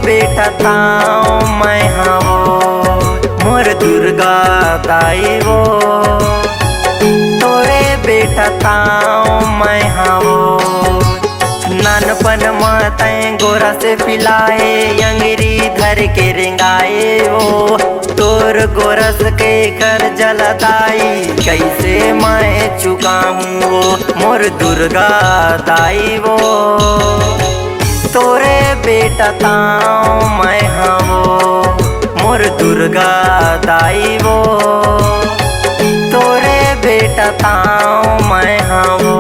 बेटा ताऊ मैं हवो मोर दुर्गा दाई वो। तोरे बेटा ताऊ मैं हवो नानपन माताएं गोरा से पिलाए अंगरी धर के रिंगाए वो। तोर गोरस के कर जलदाई कैसे मैं चुकाऊं वो मोर दुर्गा दाई वो। तोरे बेटा ताऊ मैं हवो मोर दुर्गा दाई वो। तोरे बेटा ताऊ मैं हवो।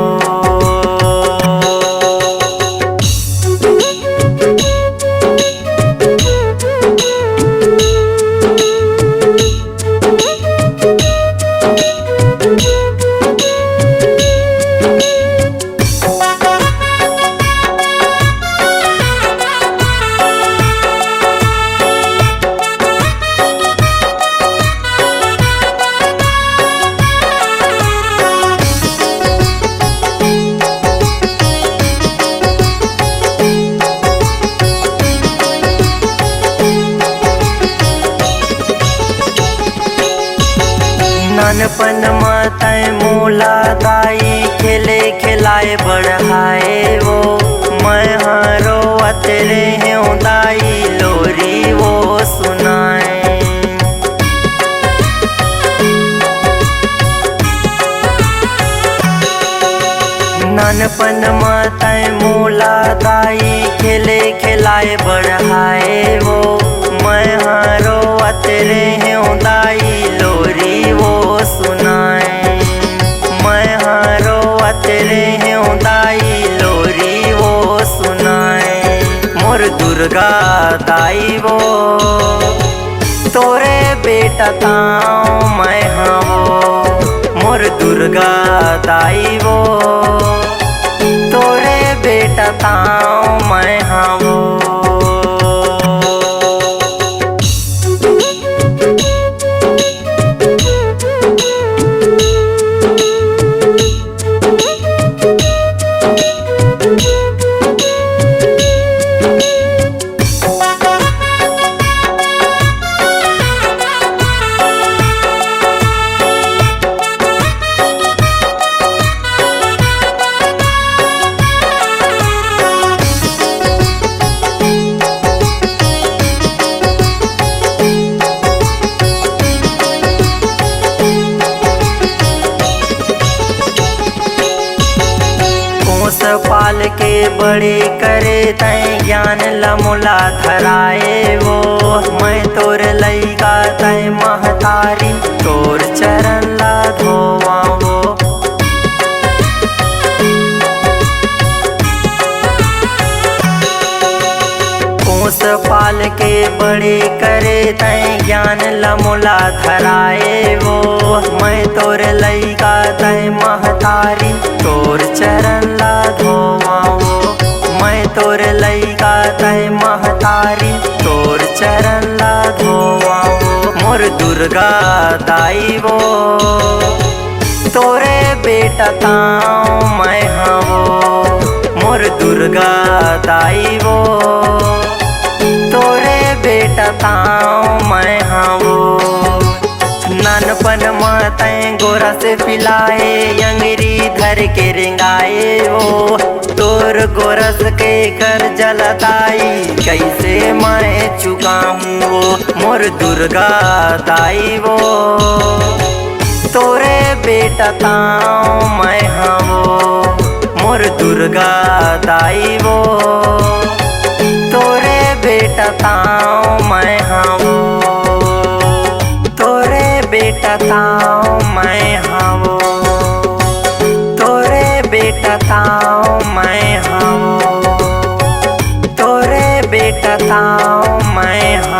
नानपन माताएं मोला दाई खेले खिलाए बढ़ाए वो। मैं हारो तेरे हैं दाई लोरी वो सुनाए। नानपन माताएं मोला दाई खेले खिलाए बढ़ाए वो। मैं हारो तेरे हैं दाई लोरी वो सुनाए। मैं हारो तेरे हैं दाई लोरी वो सुनाए मोर दुर्गा दाई वो। तोरे बेटा ताऊ मैं हवो मोर दुर्गा दाई वो। तोरे बेटा ताऊ मैं हवो। पाल के बड़े करे तय ज्ञान लमुला धराए वो। मैं तोर लइका तय महतारी तोर चरण ला धोवा वो। पोस पाल के बड़े करे तय ज्ञान लमुला धराए वो। मैं तोर लइका तय महतारी तोर चरण ला धोवा वो। मैं तोर लइका तय महतारी तोर चरण ला धोवा वो मोर दुर्गा दाई वो। तोरे बेटा ताऊ मैं हवो मोर दुर्गा दाई वो। तोरे बेटा ताऊ मैं हवो नानपन माताएं गोरा से पिलाए अंगरी धर के रिंगाए वो। तोर गोरस के कर जलदाई कैसे मैं चुकाऊं वो मोर दुर्गा दाई वो। तोरे बेटा ताऊ मैं हवो मोर दुर्गा दाई वो। तोरे बेटा ताऊ मैं हवो। तोरे बेटा ताऊ मैं हवो। तोरे बेटा ताऊ मैं हवो। तोरे बेटा ताऊ मैं हवो।